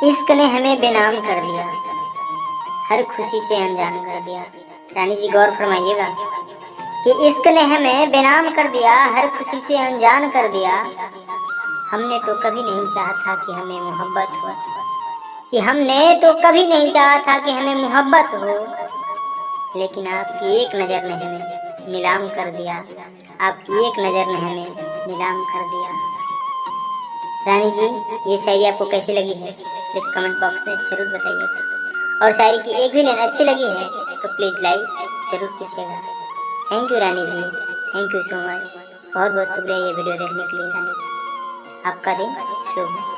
इश्क ने हमें बेनाम कर दिया, हर खुशी से अनजान कर दिया। रानी जी गौर फरमाइएगा कि इश्क ने हमें बेनाम कर दिया, हर खुशी से अनजान कर दिया। हमने तो कभी नहीं चाहा था कि हमें मोहब्बत हो, कि हमने तो कभी नहीं चाहा था कि हमें मोहब्बत हो, लेकिन आपकी एक नज़र ने हमें नीलाम कर दिया, आपकी एक नज़र ने हमें नीलाम कर दिया। रानी जी ये शायरी आपको कैसी लगी है प्लीज़ कमेंट बॉक्स में ज़रूर बताइएगा, और शायरी की एक भी लाइन अच्छी लगी है तो प्लीज़ लाइक ज़रूर कीजिएगा। Thank you Rani ji, thank you so much, बहुत बहुत शुक्रिया ये वीडियो देखने के लिए रानी जी। आपका दिन शुभ हो।